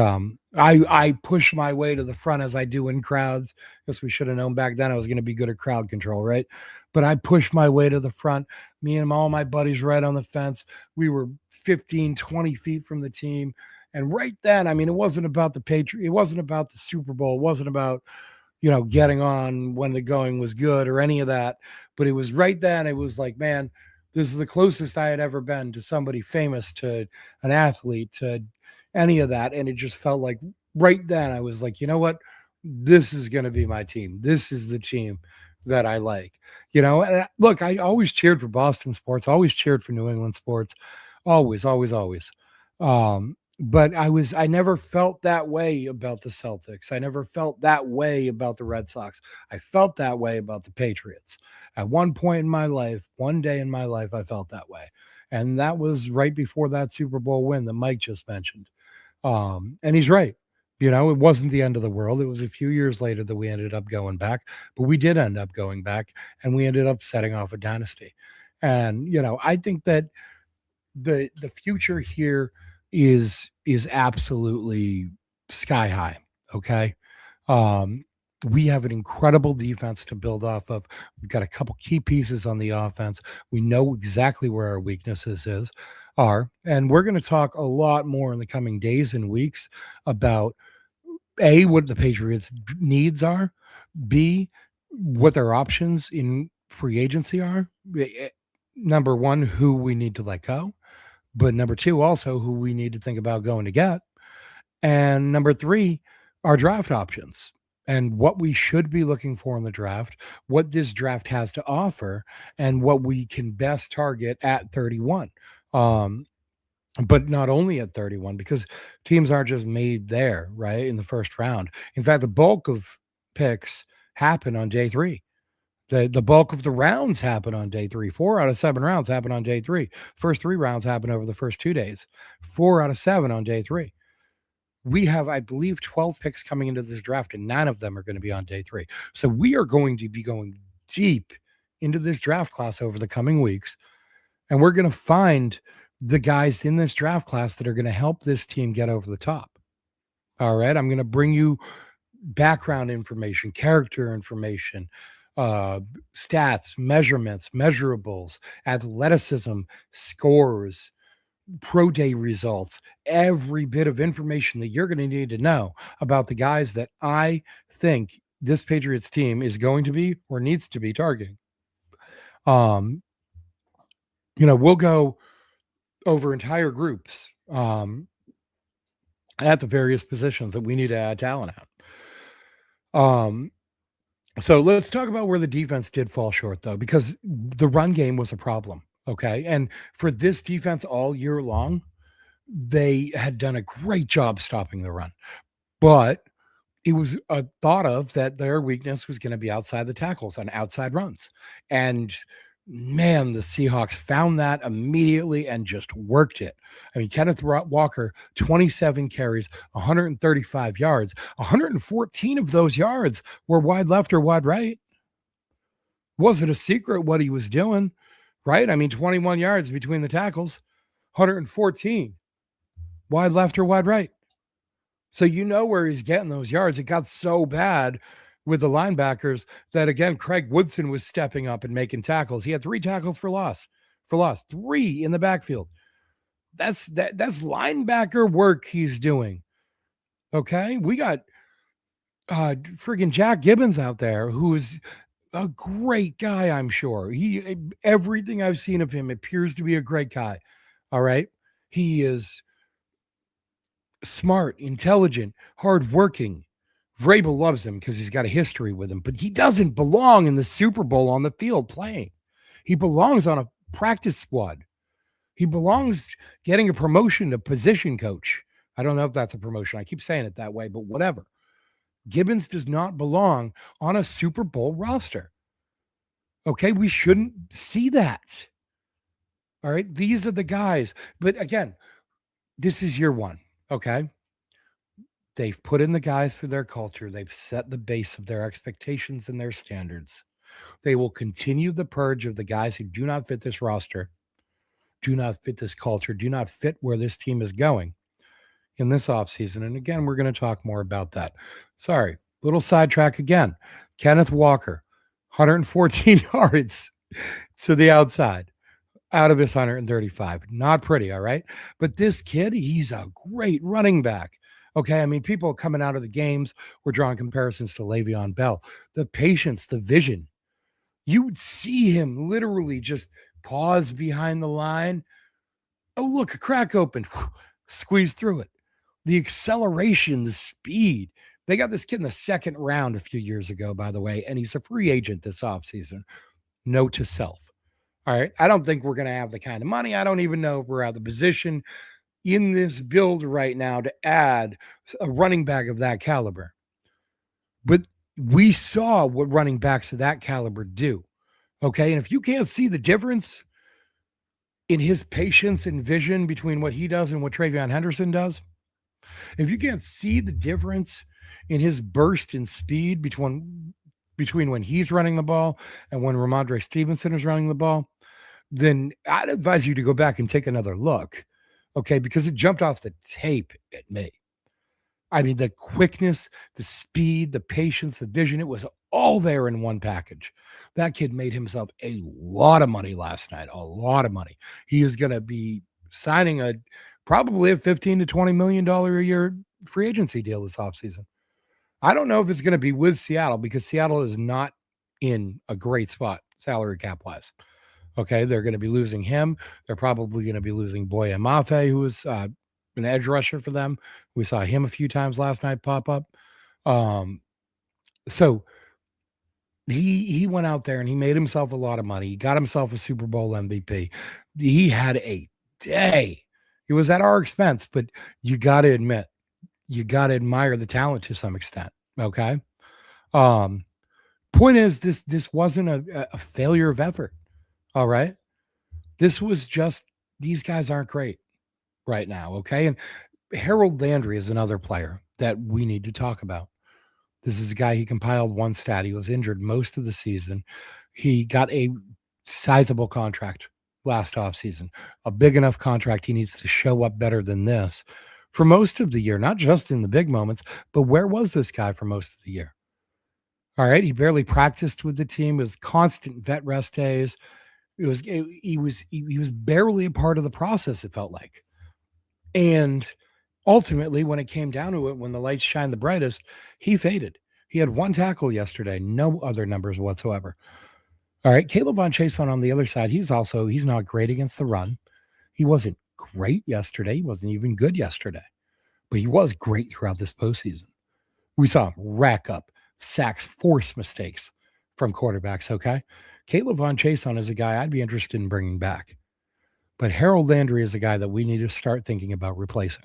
I pushed my way to the front as I do in crowds. Guess we should have known back then I was going to be good at crowd control, right? But I pushed my way to the front. Me and all my buddies right on the fence. We were 15, 20 feet from the team. And right then, I mean, it wasn't about the Patriots. It wasn't about the Super Bowl. It wasn't about, getting on when the going was good or any of that. But it was right then. It was like, man, this is the closest I had ever been to somebody famous, to an athlete, to any of that. And it just felt like right then I was like, you know what? This is going to be my team. This is the team that I like, and look, I always cheered for Boston sports, always cheered for New England sports, always. But I never felt that way about the Celtics. I never felt that way about the Red Sox. I felt that way about the Patriots. At one point in my life, one day in my life, I felt that way. And that was right before that Super Bowl win that Mike just mentioned. And he's right. It wasn't the end of the world. It was a few years later that we ended up going back, but we did end up going back and we ended up setting off a dynasty. And, I think that the future here is absolutely sky high. Okay. We have an incredible defense to build off of. We've got a couple key pieces on the offense. We know exactly where our weaknesses are. And we're going to talk a lot more in the coming days and weeks about A, what the Patriots' needs are, B, what their options in free agency are. Number one, who we need to let go. But number two, also who we need to think about going to get. And number three, our draft options and what we should be looking for in the draft, what this draft has to offer, and what we can best target at 31. But not only at 31, because teams aren't just made there, right, in the first round. In fact, the bulk of picks happen on day 3. The bulk of the rounds happen on day 3. 4 out of 7 rounds happen on day 3. First 3 rounds happen over the first 2 days. 4 out of 7 on day 3. We have, I believe, 12 picks coming into this draft, and 9 of them are going to be on day 3. So we are going to be going deep into this draft class over the coming weeks, and we're going to find the guys in this draft class that are going to help this team get over the top. All right. I'm going to bring you background information, character information, stats, measurements, measurables, athleticism, scores, pro day results, every bit of information that you're going to need to know about the guys that I think this Patriots team is going to be or needs to be targeting. We'll go over entire groups at the various positions that we need to add talent at. So let's talk about where the defense did fall short, though, because the run game was a problem. Okay. And for this defense all year long, they had done a great job stopping the run. But it was thought of that their weakness was going to be outside the tackles on outside runs. And man, the Seahawks found that immediately and just worked it. I mean, Kenneth Walker, 27 carries, 135 yards, 114 of those yards were wide left or wide right. Wasn't a secret what he was doing, right? I mean, 21 yards between the tackles, 114 wide left or wide right. So you know where he's getting those yards. It got so bad with the linebackers that, again, Craig Woodson was stepping up and making tackles. He had 3 tackles for loss, 3 in the backfield. That's linebacker work he's doing. Okay, we got friggin' Jack Gibbons out there, who's a great guy. I'm sure everything I've seen of him appears to be a great guy. All right, he is smart, intelligent, hardworking. Vrabel loves him because he's got a history with him, but he doesn't belong in the Super Bowl on the field playing. He belongs on a practice squad. He belongs getting a promotion to position coach. I don't know if that's a promotion. I keep saying it that way, but whatever. Gibbons does not belong on a Super Bowl roster. Okay, we shouldn't see that. All right, these are the guys. But again, this is year one. Okay. They've put in the guys for their culture. They've set the base of their expectations and their standards. They will continue the purge of the guys who do not fit this roster, do not fit this culture, do not fit where this team is going in this offseason. And again, we're going to talk more about that. Sorry, little sidetrack again. Kenneth Walker, 114 yards to the outside out of his 135. Not pretty, all right? But this kid, he's a great running back. Okay, I mean, people coming out of the games were drawing comparisons to Le'Veon Bell. The patience, the vision. You would see him literally just pause behind the line. Oh, look, a crack open. Squeeze through it. The acceleration, the speed. They got this kid in the second round a few years ago, by the way, and he's a free agent this offseason. Note to self. All right, I don't think we're going to have the kind of money. I don't even know if we're out of the position in this build right now to add a running back of that caliber. But we saw what running backs of that caliber do. Okay. And if you can't see the difference in his patience and vision between what he does and what Travion Henderson does, if you can't see the difference in his burst and speed between when he's running the ball and when Ramondre Stevenson is running the ball, then I'd advise you to go back and take another look. Okay, because it jumped off the tape at me. I mean, the quickness, the speed, the patience, the vision, it was all there in one package. That kid made himself a lot of money last night, a lot of money. He is going to be signing probably a $15 to $20 million a year free agency deal this offseason. I don't know if it's going to be with Seattle because Seattle is not in a great spot salary cap wise. Okay, they're going to be losing him. They're probably going to be losing Boye Mafe, who was an edge rusher for them. We saw him a few times last night pop up. So he went out there and he made himself a lot of money. He got himself a Super Bowl MVP. He had a day. It was at our expense, but you got to admit, you got to admire the talent to some extent. Okay. Point is, this wasn't a failure of effort. All right. This was just, these guys aren't great right now. Okay. And Harold Landry is another player that we need to talk about. This is a guy, he compiled one stat. He was injured most of the season. He got a sizable contract last offseason, a big enough contract. He needs to show up better than this for most of the year, not just in the big moments, but where was this guy for most of the year? All right. He barely practiced with the team. It was constant vet rest days. He was barely a part of the process, it felt like. And ultimately, when it came down to it, when the lights shined the brightest, he faded. He had 1 tackle yesterday, no other numbers whatsoever. All right, Caleb Von Chason on the other side, he's not great against the run. He wasn't great yesterday. He wasn't even good yesterday, but he was great throughout this postseason. We saw him rack up sacks, force mistakes from quarterbacks, okay? Caleb Von Chason is a guy I'd be interested in bringing back. But Harold Landry is a guy that we need to start thinking about replacing.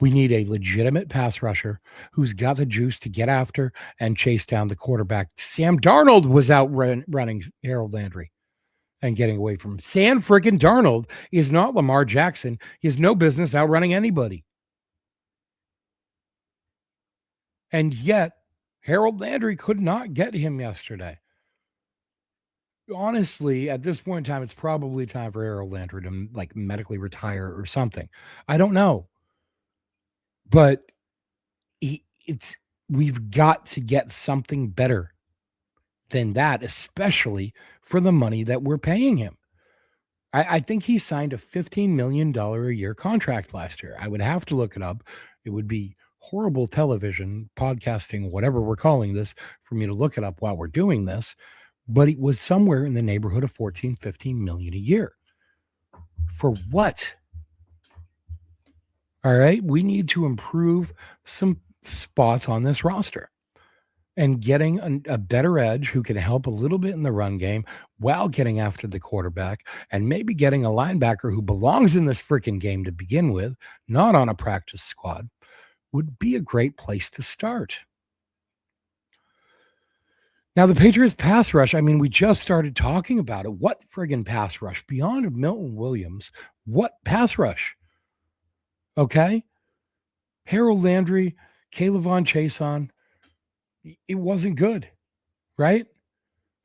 We need a legitimate pass rusher who's got the juice to get after and chase down the quarterback. Sam Darnold was out running Harold Landry and getting away from him. Sam freaking Darnold is not Lamar Jackson. He has no business outrunning anybody. And yet, Harold Landry could not get him yesterday. Honestly, at this point in time, it's probably time for Harold Landry to like medically retire or something. I don't know. But it's we've got to get something better than that, especially for the money that we're paying him. I think he signed a $15 million a year contract last year. I would have to look it up. It would be horrible television, podcasting, whatever we're calling this, for me to look it up while we're doing this. But it was somewhere in the neighborhood of 14, 15 million a year. For what? All right. We need to improve some spots on this roster and getting a better edge who can help a little bit in the run game while getting after the quarterback, and maybe getting a linebacker who belongs in this freaking game to begin with, not on a practice squad, would be a great place to start. Now, the Patriots pass rush, I mean, we just started talking about it. What friggin' pass rush? Beyond Milton Williams, what pass rush? Okay? Harold Landry, Caleb Von Chason, it wasn't good, right?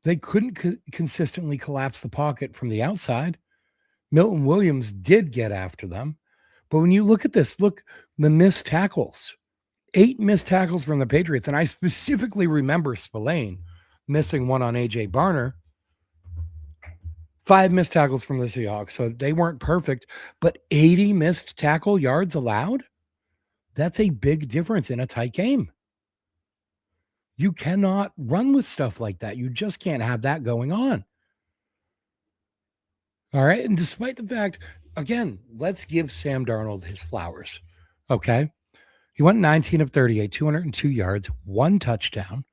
They couldn't consistently collapse the pocket from the outside. Milton Williams did get after them. But when you look at this, look, the missed tackles. 8 missed tackles from the Patriots. And I specifically remember Spillane missing one on A.J. Barner. 5 missed tackles from the Seahawks. So they weren't perfect, but 80 missed tackle yards allowed? That's a big difference in a tight game. You cannot run with stuff like that. You just can't have that going on. All right. And despite the fact, again, let's give Sam Darnold his flowers. Okay. He went 19 of 38, 202 yards, 1 touchdown,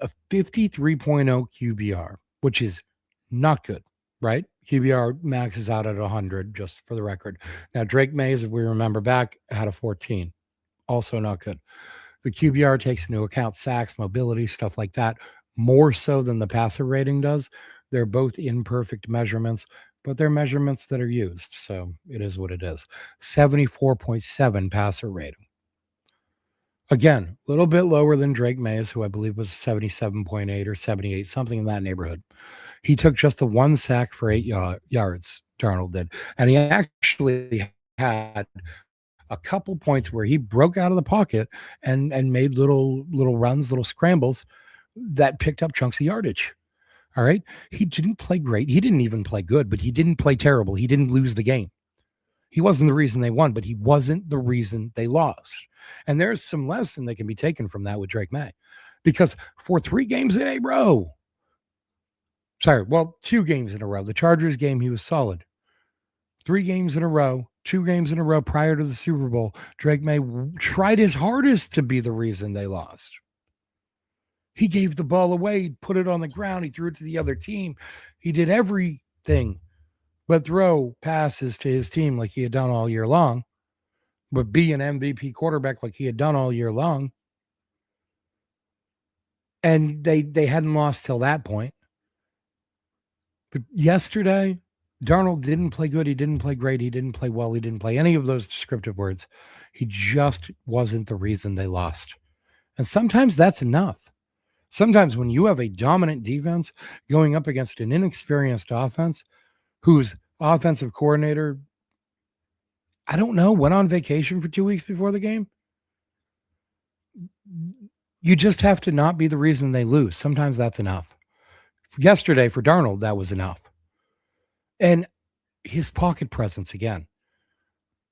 a 53.0 QBR, which is not good, right? QBR maxes out at 100, just for the record. Now, Drake Maye, if we remember back, had a 14. Also not good. The QBR takes into account sacks, mobility, stuff like that, more so than the passer rating does. They're both imperfect measurements, but they're measurements that are used. So it is what it is. 74.7 passer rating. Again, a little bit lower than Drake Maye's, who I believe was 77.8 or 78, something in that neighborhood. He took just the 1 sack for 8 yards, Darnold did. And he actually had a couple points where he broke out of the pocket and made little runs, little scrambles that picked up chunks of yardage. All right. He didn't play great. He didn't even play good, but he didn't play terrible. He didn't lose the game. He wasn't the reason they won, but he wasn't the reason they lost. And there's some lesson that can be taken from that with Drake Maye, because for 3 games in a row, 2 games in a row, the Chargers game, he was solid. 3 games in a row, 2 games in a row prior to the Super Bowl, Drake Maye tried his hardest to be the reason they lost. He gave the ball away, put it on the ground, he threw it to the other team. He did everything but throw passes to his team like he had done all year long, but be an MVP quarterback like he had done all year long. And they hadn't lost till that point. But yesterday, Darnold didn't play good. He didn't play great. He didn't play well. He didn't play any of those descriptive words. He just wasn't the reason they lost. And sometimes that's enough. Sometimes when you have a dominant defense going up against an inexperienced offense, whose offensive coordinator, I don't know, went on vacation for 2 weeks before the game, you just have to not be the reason they lose. Sometimes that's enough. Yesterday for Darnold, that was enough. And his pocket presence again.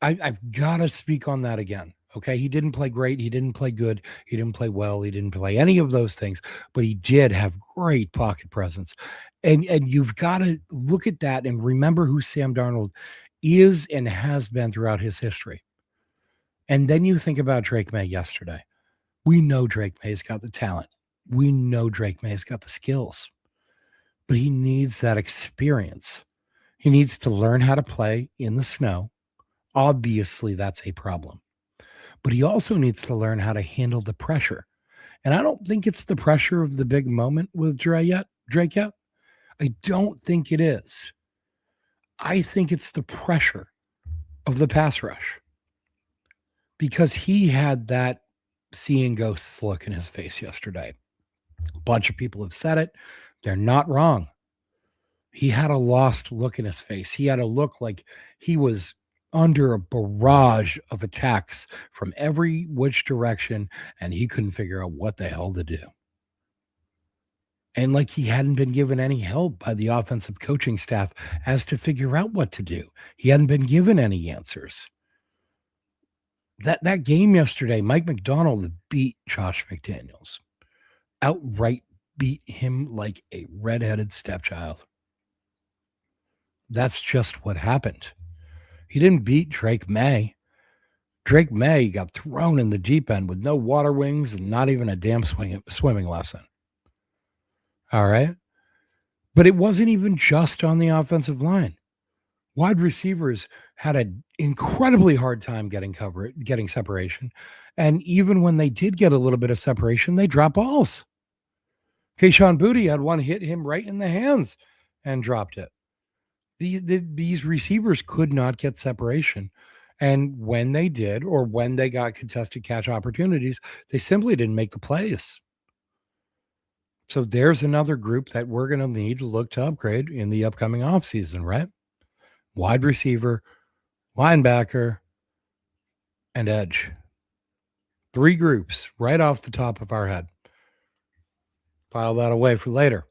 I've got to speak on that again. Okay. He didn't play great. He didn't play good. He didn't play well. He didn't play any of those things, but he did have great pocket presence. And you've got to look at that and remember who Sam Darnold is and has been throughout his history. And then you think about Drake Maye yesterday. We know Drake Maye's got the talent. We know Drake Maye's got the skills, but he needs that experience. He needs to learn how to play in the snow. Obviously, that's a problem. but he also needs to learn how to handle the pressure. And I don't think it's the pressure of the big moment with Drake yet. I don't think it is. I think it's the pressure of the pass rush because he had that seeing ghosts look in his face yesterday. A bunch of people have said it. They're not wrong. He had a lost look in his face. He had a look like he was under a barrage of attacks from every which direction, and he couldn't figure out what the hell to do. And like he hadn't been given any help by the offensive coaching staff as to figure out what to do. He hadn't been given any answers. That game yesterday, Mike McDonald beat Josh McDaniels. Outright beat him like a redheaded stepchild. That's just what happened. He didn't beat Drake Maye. Drake Maye got thrown in the deep end with no water wings and not even a damn swimming lesson. All right. But it wasn't even just on the offensive line. Wide receivers had an incredibly hard time getting separation. And even when they did get a little bit of separation, they dropped balls. Kayshon Boutte had one hit him right in the hands and dropped it. These receivers could not get separation. And when they did, or when they got contested catch opportunities, they simply didn't make the plays. So there's another group that we're going to need to look to upgrade in the upcoming offseason, right? Wide receiver, linebacker, and edge. 3 groups right off the top of our head. File that away for later.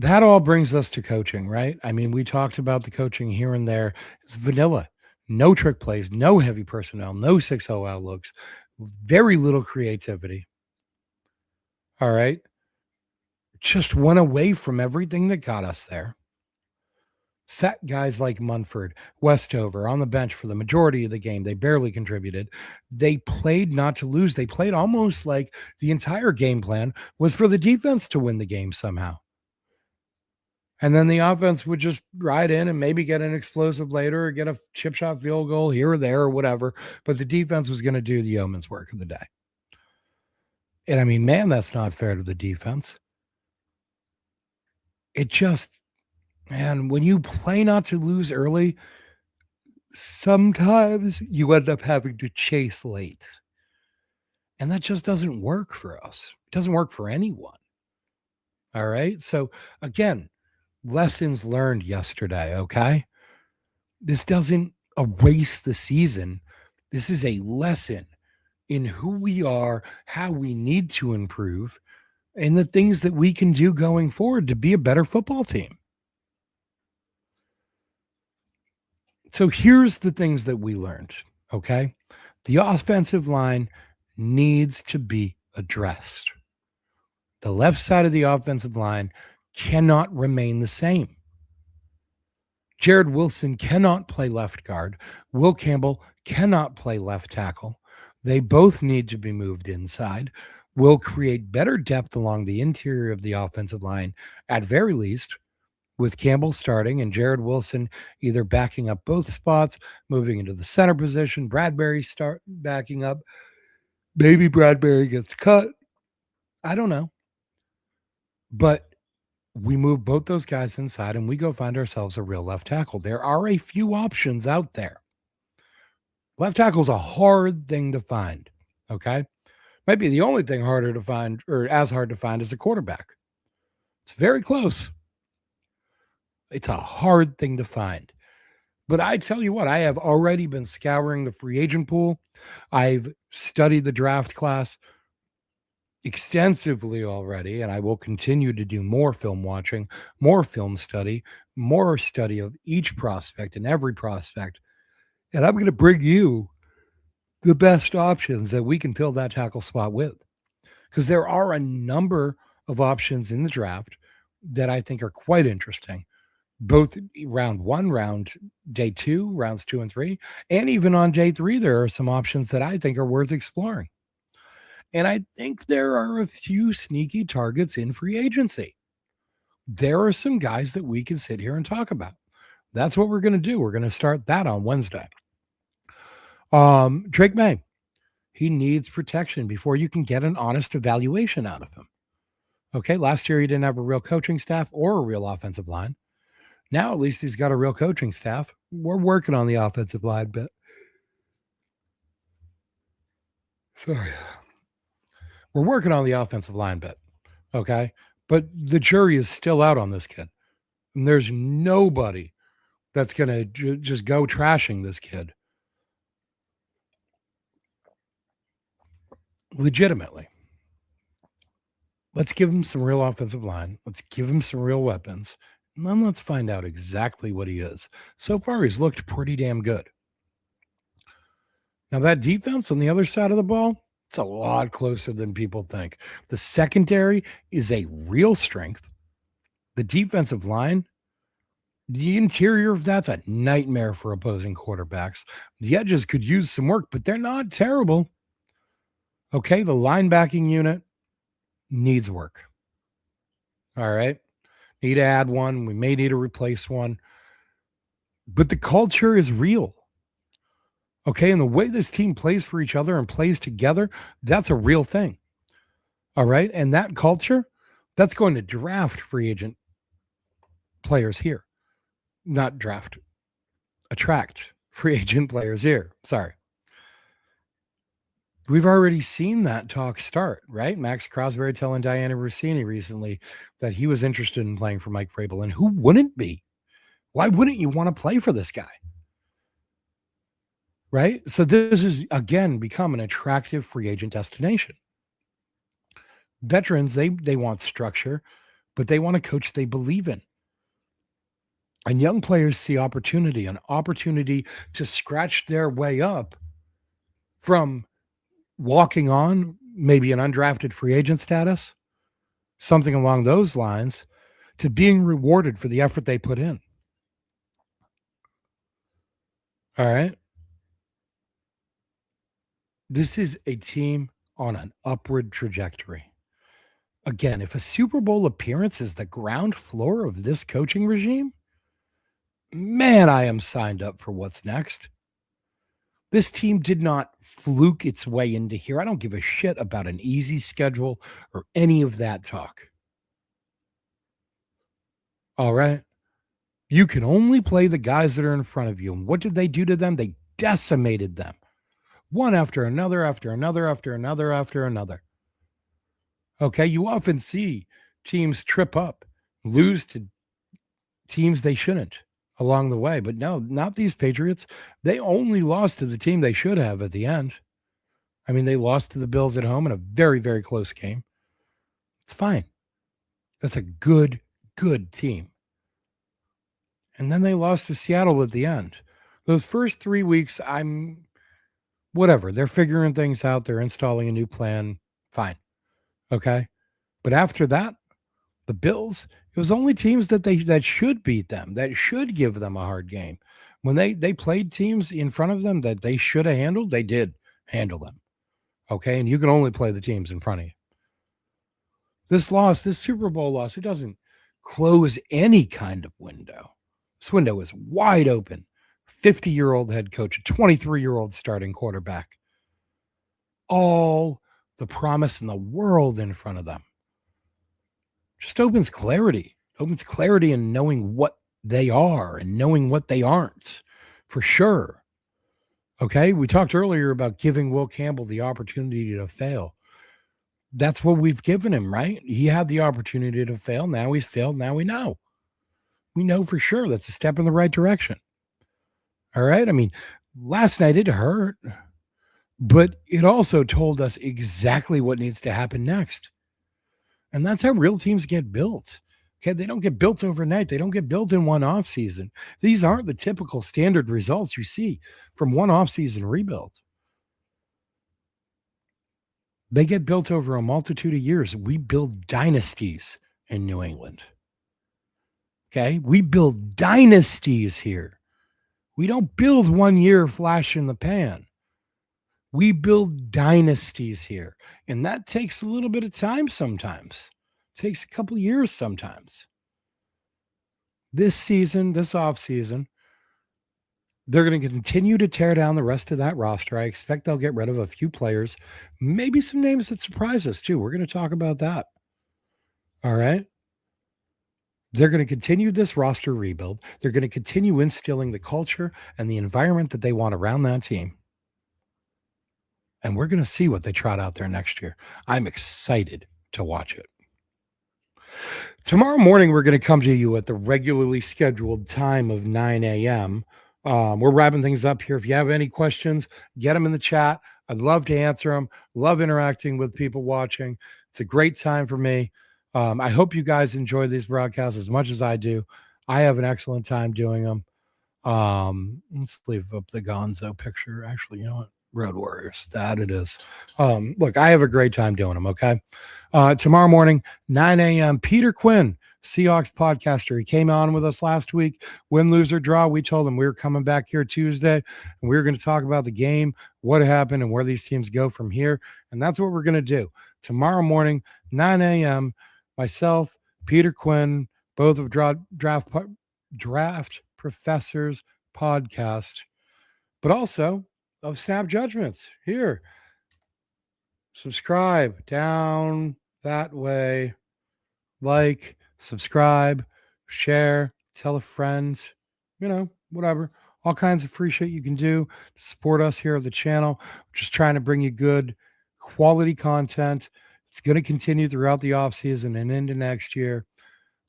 That all brings us to coaching, right? I mean, we talked about the coaching here and there. It's vanilla. No trick plays, no heavy personnel, no 6-0 outlooks, very little creativity. All right. Just went away from everything that got us there. Sat guys like Munford, Westover on the bench for the majority of the game. They barely contributed. They played not to lose. They played almost like the entire game plan was for the defense to win the game somehow. And then the offense would just ride in and maybe get an explosive later or get a chip shot field goal here or there or whatever. But the defense was going to do the yeoman's work of the day. And I mean, man, that's not fair to the defense. It just, man, when you play not to lose early, sometimes you end up having to chase late. And that just doesn't work for us. It doesn't work for anyone. All right. So again, lessons learned yesterday, okay? This doesn't erase the season. This is a lesson in who we are, how we need to improve, and the things that we can do going forward to be a better football team. So here's the things that we learned, okay? The offensive line needs to be addressed. The left side of the offensive line cannot remain the same. Jared Wilson cannot play left guard. Will Campbell cannot play left tackle. They both need to be moved inside. Will create better depth along the interior of the offensive line, at very least, with Campbell starting and Jared Wilson either backing up both spots, moving into the center position, Bradbury start backing up. Maybe Bradbury gets cut. I don't know. But we move both those guys inside and we go find ourselves a real left tackle. There are a few options out there. Left tackle is a hard thing to find, okay? Might be the only thing harder to find, or as hard to find, as a quarterback. It's very close. It's a hard thing to find. But I tell you what, I have already been scouring the free agent pool. I've studied the draft class extensively already, and I will continue to do more film watching, more film study, more study of each prospect and every prospect. And I'm going to bring you the best options that we can fill that tackle spot with. Because there are a number of options in the draft that I think are quite interesting, both round 1, round day 2, rounds 2 and 3, and even on day 3, there are some options that I think are worth exploring. And I think there are a few sneaky targets in free agency. There are some guys that we can sit here and talk about. That's what we're going to do. We're going to start that on Wednesday. Drake Maye, he needs protection before you can get an honest evaluation out of him. Okay, last year he didn't have a real coaching staff or a real offensive line. Now at least he's got a real coaching staff. We're working on the offensive line bit. Sorry. We're working on the offensive line bit. Okay. But the jury is still out on this kid. And there's nobody that's going to just go trashing this kid. Legitimately. Let's give him some real offensive line. Let's give him some real weapons. And then let's find out exactly what he is. So far, he's looked pretty damn good. Now, that defense on the other side of the ball, it's a lot closer than people think. The secondary is a real strength. The defensive line, the interior of that's a nightmare for opposing quarterbacks. The edges could use some work, but they're not terrible. Okay, the linebacking unit needs work. All right. Need to add one. We may need to replace one. But the culture is real. Okay. And the way this team plays for each other and plays together, that's a real thing. All right. And that culture, that's going to draft free agent players here. Not draft, attract free agent players here. Sorry. We've already seen that talk start, right? Max Crosby telling Diana Rossini recently that he was interested in playing for Mike Vrabel. And who wouldn't be? Why wouldn't you want to play for this guy? Right? So this is, again, become an attractive free agent destination. Veterans, they want structure, but they want a coach they believe in. And young players see opportunity, an opportunity to scratch their way up from walking on maybe an undrafted free agent status, something along those lines, to being rewarded for the effort they put in. All right. This is a team on an upward trajectory. Again, if a Super Bowl appearance is the ground floor of this coaching regime, man, I am signed up for what's next. This team did not fluke its way into here. I don't give a shit about an easy schedule or any of that talk. All right. You can only play the guys that are in front of you. And what did they do to them? They decimated them. One after another, after another, after another, after another. Okay. You often see teams trip up, lose to teams they shouldn't along the way. But no, not these Patriots. They only lost to the team they should have at the end. I mean, they lost to the Bills at home in a very, very close game. It's fine. That's a good, good team. And then they lost to Seattle at the end. Those first 3 weeks, whatever. They're figuring things out. They're installing a new plan. Fine. Okay. But after that, the Bills, it was only teams that should beat them, that should give them a hard game. When they played teams in front of them that they should have handled, they did handle them. Okay. And you can only play the teams in front of you. This loss, this Super Bowl loss, it doesn't close any kind of window. This window is wide open. 50-year-old head coach, a 23-year-old starting quarterback. All the promise in the world in front of them. Just opens clarity. Opens clarity in knowing what they are and knowing what they aren't, for sure. Okay, we talked earlier about giving Will Campbell the opportunity to fail. That's what we've given him, right? He had the opportunity to fail. Now he's failed. Now we know. We know for sure that's a step in the right direction. All right. I mean, last night it hurt, but it also told us exactly what needs to happen next. And that's how real teams get built. Okay. They don't get built overnight. They don't get built in one off season. These aren't the typical standard results you see from one off season rebuild. They get built over a multitude of years. We build dynasties in New England. Okay. We build dynasties here. We don't build 1 year flash in the pan. We build dynasties here. And that takes a little bit of time sometimes. It takes a couple years sometimes. This season, this off season, They're going to continue to tear down the rest of that roster. I expect they'll get rid of a few players, maybe some names that surprise us too. We're going to talk about that. All right. They're going to continue this roster rebuild. They're going to continue instilling the culture and the environment that they want around that team. And we're going to see what they trot out there next year. I'm excited to watch it. Tomorrow morning, we're going to come to you at the regularly scheduled time of 9 a.m. We're wrapping things up here. If you have any questions, get them in the chat. I'd love to answer them. Love interacting with people watching. It's a great time for me. I hope you guys enjoy these broadcasts as much as I do. I have an excellent time doing them. Let's leave up the Gonzo picture. Actually, you know what? Road Warriors, that it is. Look, I have a great time doing them. Okay. Tomorrow morning, 9 a.m. Peter Quinn, Seahawks podcaster. He came on with us last week. Win, lose, or draw. We told him we were coming back here Tuesday and we were going to talk about the game, what happened, and where these teams go from here. And that's what we're going to do tomorrow morning, 9 a.m. Myself, Peter Quinn, both of Draft Professors podcast, but also of Snap Judgments. Here, subscribe down that way, like, subscribe, share, tell a friend, whatever. All kinds of free shit you can do to support us here at the channel. We're just trying to bring you good quality content. It's going to continue throughout the off season and into next year.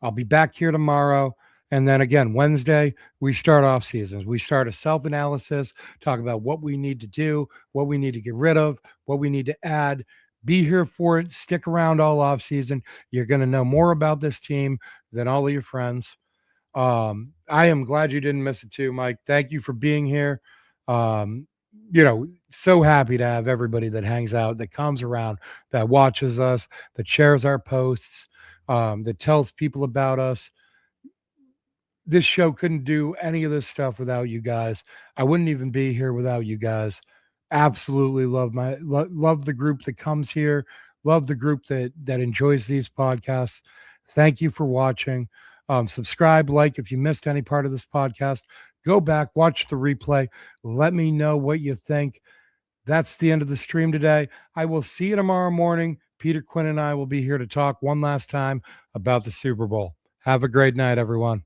I'll be back here tomorrow. And then again, Wednesday, we start off seasons. We start a self-analysis, talk about what we need to do, what we need to get rid of, what we need to add. Be here for it. Stick around all off season. You're going to know more about this team than all of your friends. I am glad you didn't miss it too, Mike. Thank you for being here. So happy to have everybody that hangs out, that comes around, that watches us, that shares our posts, that tells people about us. This show couldn't do any of this stuff without you guys. I wouldn't even be here without you guys. Absolutely love the group that comes here. Love the group that enjoys these podcasts. Thank you for watching. Subscribe, like if you missed any part of this podcast. Go back, watch the replay. Let me know what you think. That's the end of the stream today. I will see you tomorrow morning. Peter Quinn and I will be here to talk one last time about the Super Bowl. Have a great night, everyone.